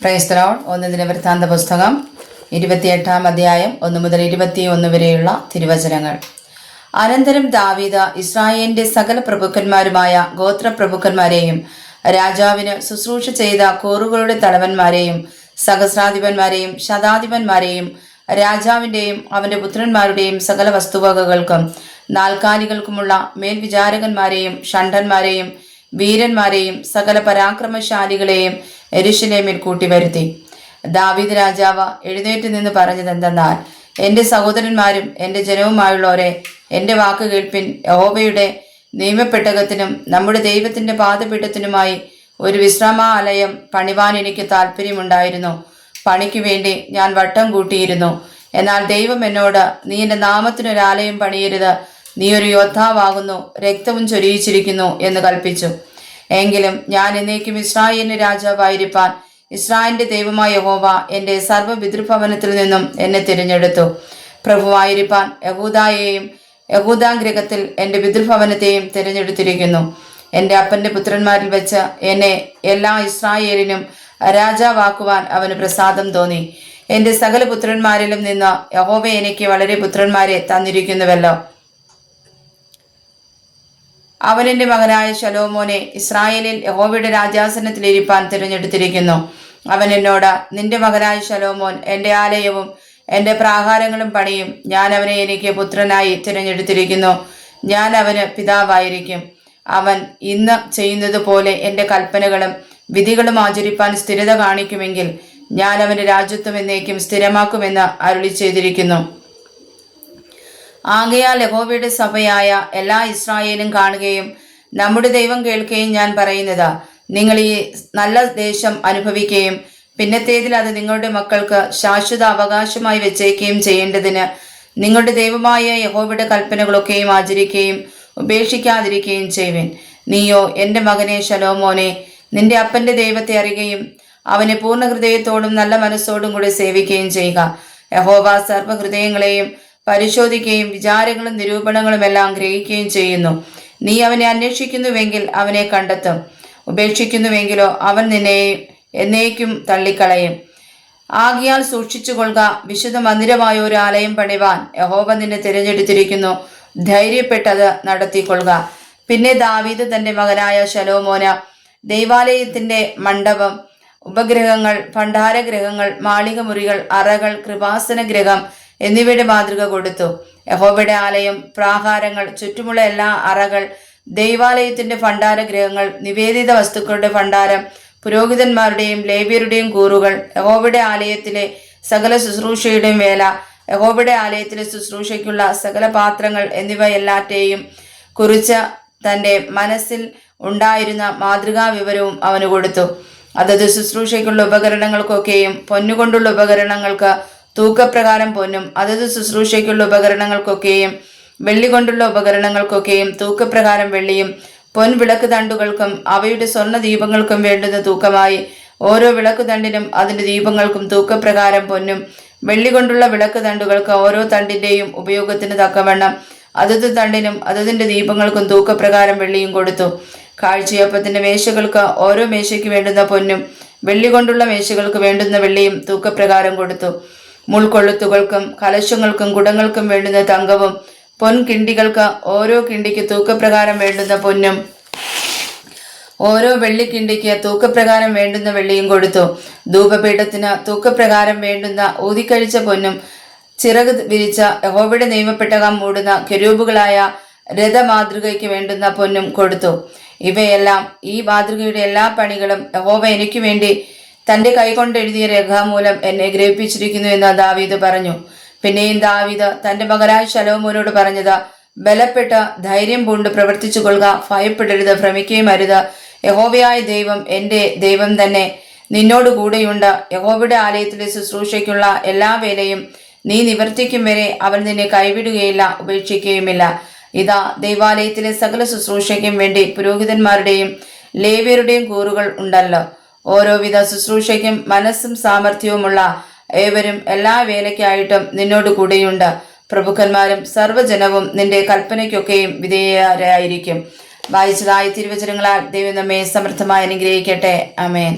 Praise the Lord. 1 ദിനവൃത്താന്ത പുസ്തകം 28-ാം അധ്യായം 1 മുതൽ 21 വരെയുള്ള തിരുവചനങ്ങൾ. അനന്തരം ദാവീദ് ഇസ്രായേലിന്റെ സകല പ്രഭുക്കന്മാരുമായ ഗോത്രപ്രഭുക്കന്മാരെയും രാജാവിന് ശുശ്രൂഷ ചെയ്ത കൂറുകളുടെ തലവന്മാരെയും സഹസ്രാധിപന്മാരെയും ശതാധിപന്മാരെയും രാജാവിൻ്റെയും അവൻ്റെ പുത്രന്മാരുടെയും സകല വസ്തുവകകൾക്കും നാൽക്കാലികൾക്കുമുള്ള മേൽവിചാരകന്മാരെയും ഷണ്ഡന്മാരെയും വീരന്മാരെയും സകല പരാക്രമശാലികളെയും യെരൂശലേമിൽ കൂട്ടിവരുത്തി. ദാവീദ് രാജാവ് എഴുന്നേറ്റ് നിന്ന് പറഞ്ഞതെന്തെന്നാൽ, എൻ്റെ സഹോദരന്മാരും എൻ്റെ ജനവുമായുള്ളവരെ, എൻ്റെ വാക്ക് കേൾപ്പിൻ. യഹോവയുടെ നിയമപ്പെട്ടകത്തിനും നമ്മുടെ ദൈവത്തിൻ്റെ പാദപീഠത്തിനുമായി ഒരു വിശ്രാമാലയം പണിവാൻ എനിക്ക് താല്പര്യമുണ്ടായിരുന്നു. പണിക്ക് വേണ്ടി ഞാൻ വട്ടം കൂട്ടിയിരുന്നു. എന്നാൽ ദൈവം എന്നോട്, നീ എൻ്റെ നാമത്തിനൊരാലയം പണിയരുത്, നീ ഒരു യോദ്ധാവാകുന്നു, രക്തവും ചൊരിയിച്ചിരിക്കുന്നു എന്ന് കൽപ്പിച്ചു. എങ്കിലും ഞാൻ എന്നേക്കും ഇസ്രായേലിന് രാജാവായിരിക്കാൻ ഇസ്രായേലിന്റെ ദൈവമായ യഹോവ എൻ്റെ സർവ്വപിതൃഭവനത്തിൽ നിന്നും എന്നെ തിരഞ്ഞെടുത്തു. പ്രഭുവായിരിക്കാൻ യഹൂദായെയും യഹൂദാഗ്രഹത്തിൽ എൻ്റെ പിതൃഭവനത്തെയും തിരഞ്ഞെടുത്തിരിക്കുന്നു. എൻ്റെ അപ്പൻ്റെ പുത്രന്മാരിൽ വെച്ച് എന്നെ എല്ലാ ഇസ്രായേലിനും രാജാവാക്കുവാൻ അവന് പ്രസാദം തോന്നി. എൻ്റെ സകല പുത്രന്മാരിലും നിന്ന് യഹോവ എനിക്ക് വളരെ പുത്രന്മാരെ തന്നിരിക്കുന്നുവല്ലോ. അവൻ എൻ്റെ മകനായ ശലോമോനെ ഇസ്രായേലിൽ യഹോവയുടെ രാജാസനത്തിലിരിപ്പാൻ തിരഞ്ഞെടുത്തിരിക്കുന്നു. അവൻ എന്നോട്, നിന്റെ മകനായ ശലോമോൻ എൻ്റെ ആലയവും എൻ്റെ പ്രാകാരങ്ങളും പണിയും. ഞാൻ അവനെ എനിക്ക് പുത്രനായി തിരഞ്ഞെടുത്തിരിക്കുന്നു. ഞാൻ അവന് പിതാവായിരിക്കും. അവൻ ഇന്ന് ചെയ്യുന്നത് പോലെ എൻ്റെ കൽപ്പനകളും വിധികളും ആചരിപ്പാൻ സ്ഥിരത കാണിക്കുമെങ്കിൽ ഞാൻ അവൻ്റെ രാജ്യത്വം എന്നേക്കും സ്ഥിരമാക്കുമെന്ന് അരുളി ചെയ്തിരിക്കുന്നു. ആകയാൽ യഹോവയുടെ സഭയായ എല്ലാ ഇസ്രായേലും കാണുകയും നമ്മുടെ ദൈവം കേൾക്കുകയും ഞാൻ പറയുന്നത്, നിങ്ങൾ ഈ നല്ല ദേശം അനുഭവിക്കുകയും പിന്നത്തേതിൽ അത് നിങ്ങളുടെ മക്കൾക്ക് ശാശ്വത അവകാശമായി വെച്ചേക്കുകയും ചെയ്യേണ്ടതിന് നിങ്ങളുടെ ദൈവമായ യഹോവയുടെ കൽപ്പനകളൊക്കെയും ആചരിക്കുകയും ഉപേക്ഷിക്കാതിരിക്കുകയും ചെയ്യുവിൻ. നീയോ എൻ്റെ മകനെ ശലോമോനെ, നിന്റെ അപ്പൻ്റെ ദൈവത്തെ അറിയുകയും അവനെ പൂർണ്ണ ഹൃദയത്തോടും നല്ല മനസ്സോടും കൂടി സേവിക്കുകയും ചെയ്യുക. യഹോവ സർവ്വഹൃദയങ്ങളെയും പരിശോധിക്കുകയും വിചാരങ്ങളും നിരൂപണങ്ങളും എല്ലാം ഗ്രഹിക്കുകയും ചെയ്യുന്നു. നീ അവനെ അന്വേഷിക്കുന്നുവെങ്കിൽ അവനെ കണ്ടെത്തും, ഉപേക്ഷിക്കുന്നുവെങ്കിലോ അവൻ നിന്നെ എന്നേക്കും തള്ളിക്കളയും. ആകയാൽ സൂക്ഷിച്ചുകൊള്ളുക, വിശുദ്ധ മന്ദിരമായ ഒരു ആലയം പണിവാൻ യഹോവ നിന്നെ തിരഞ്ഞെടുത്തിരിക്കുന്നു. ധൈര്യപ്പെട്ടത് നടത്തിക്കൊള്ളുക. പിന്നെ ദാവീദ് തൻ്റെ മകനായ ശലോമോന് ദൈവാലയത്തിൻ്റെ മണ്ഡപം, ഉപഗ്രഹങ്ങൾ, ഭണ്ഡാരഗ്രഹങ്ങൾ, മാളികമുറികൾ, അറകൾ, കൃപാസന ഗ്രഹം എന്നിവയുടെ മാതൃക കൊടുത്തു. യഹോവയുടെ ആലയം, പ്രാകാരങ്ങൾ, ചുറ്റുമുള്ള എല്ലാ അറകൾ, ദൈവാലയത്തിന്റെ ഭണ്ഡാരഗ്രഹങ്ങൾ, നിവേദിത വസ്തുക്കളുടെ ഭണ്ഡാരം, പുരോഹിതന്മാരുടെയും ലേവ്യരുടെയും കൂറുകൾ, യഹോവയുടെ ആലയത്തിലെ സകല ശുശ്രൂഷയുടെയും വേല, യഹോവയുടെ ആലയത്തിലെ ശുശ്രൂഷയ്ക്കുള്ള സകല പാത്രങ്ങൾ എന്നിവ എല്ലാറ്റെയും കുറിച്ച് തൻ്റെ മനസ്സിൽ ഉണ്ടായിരുന്ന മാതൃകാ വിവരവും അവന് കൊടുത്തു. അതത് ശുശ്രൂഷയ്ക്കുള്ള ഉപകരണങ്ങൾക്കൊക്കെയും പൊന്നുകൊണ്ടുള്ള ഉപകരണങ്ങൾക്ക് തൂക്കപ്രകാരം പൊന്നും, അതത് ശുശ്രൂഷയ്ക്കുള്ള ഉപകരണങ്ങൾക്കൊക്കെയും വെള്ളി കൊണ്ടുള്ള ഉപകരണങ്ങൾക്കൊക്കെയും തൂക്കപ്രകാരം വെള്ളിയും, പൊൻവിളക്ക് തണ്ടുകൾക്കും അവയുടെ സ്വർണ്ണ ദീപങ്ങൾക്കും വേണ്ടുന്ന തൂക്കമായി ഓരോ വിളക്ക് തണ്ടിനും അതിൻ്റെ ദീപങ്ങൾക്കും തൂക്കപ്രകാരം പൊന്നും, വെള്ളി കൊണ്ടുള്ള വിളക്ക് തണ്ടുകൾക്ക് ഓരോ തണ്ടിൻ്റെയും ഉപയോഗത്തിന് തക്കവണ്ണം അതത് തണ്ടിനും അതതിൻ്റെ ദീപങ്ങൾക്കും തൂക്കപ്രകാരം വെള്ളിയും കൊടുത്തു. കാഴ്ചയപ്പത്തിൻ്റെ മേശകൾക്ക് ഓരോ മേശയ്ക്ക് വേണ്ടുന്ന പൊന്നും, വെള്ളി കൊണ്ടുള്ള മേശകൾക്ക് വേണ്ടുന്ന വെള്ളിയും തൂക്കപ്രകാരം കൊടുത്തു. മുൾക്കൊളുത്തുകൾക്കും കലശങ്ങൾക്കും കുടങ്ങൾക്കും വേണ്ടുന്ന തങ്കവും, പൊൻകിണ്ടികൾക്ക് ഓരോ കിണ്ടിക്ക് തൂക്കപ്രകാരം വേണ്ടുന്ന പൊന്നും, ഓരോ വെള്ളിക്കിണ്ടിക്ക് തൂക്കപ്രകാരം വേണ്ടുന്ന വെള്ളിയും കൊടുത്തു. ധൂപപീഠത്തിന് തൂക്കപ്രകാരം വേണ്ടുന്ന ഊതിക്കഴിച്ച പൊന്നും, ചിറക് വിരിച്ച യഹോവയുടെ നിയമപ്പെട്ടകം മൂടുന്ന കെരൂബുകളായ രഥമാതൃകയ്ക്ക് വേണ്ടുന്ന പൊന്നും കൊടുത്തു. ഇവയെല്ലാം, ഈ മാതൃകയുടെ എല്ലാ പണികളും യഹോവ എനിക്ക് വേണ്ടി തൻ്റെ കൈകൊണ്ടെഴുതിയ രേഖാമൂലം എന്നെ ഗ്രഹിപ്പിച്ചിരിക്കുന്നു എന്ന് ദാവീദ് പറഞ്ഞു. പിന്നെയും ദാവീദ് തൻ്റെ മകനായ ശലോമോനോട് പറഞ്ഞത്, ബലപ്പെട്ട് ധൈര്യം പൂണ്ട് പ്രവർത്തിച്ചു കൊള്ളുക, ഭയപ്പെടരുത്, ഭ്രമിക്കുകയും അരുത്. യഹോവയായ ദൈവം എൻ്റെ ദൈവം തന്നെ നിന്നോട് കൂടെയുണ്ട്. യഹോവയുടെ ആലയത്തിലെ ശുശ്രൂഷയ്ക്കുള്ള എല്ലാ വേലയും നീ നിവർത്തിക്കും വരെ അവൻ നിന്നെ കൈവിടുകയില്ല, ഉപേക്ഷിക്കുകയുമില്ല. ഇതാ, ദൈവാലയത്തിലെ സകല ശുശ്രൂഷയ്ക്കും വേണ്ടി പുരോഹിതന്മാരുടെയും ലേവ്യരുടെയും കൂറുകൾ ഉണ്ടല്ലോ. ഓരോവിധ ശുശ്രൂഷയ്ക്കും മനസ്സും സാമർഥ്യവുമുള്ള ഏവരും എല്ലാ വേലയ്ക്കായിട്ടും നിന്നോട് കൂടെയുണ്ട്. പ്രഭുക്കന്മാരും സർവ്വജനവും നിന്റെ കൽപ്പനയ്ക്കൊക്കെയും വിധേയരായിരിക്കും. വായിച്ചതായ തിരുവചനങ്ങളാൽ ദൈവം നമ്മെ സമൃദ്ധമായി അനുഗ്രഹിക്കട്ടെ. ആമേൻ.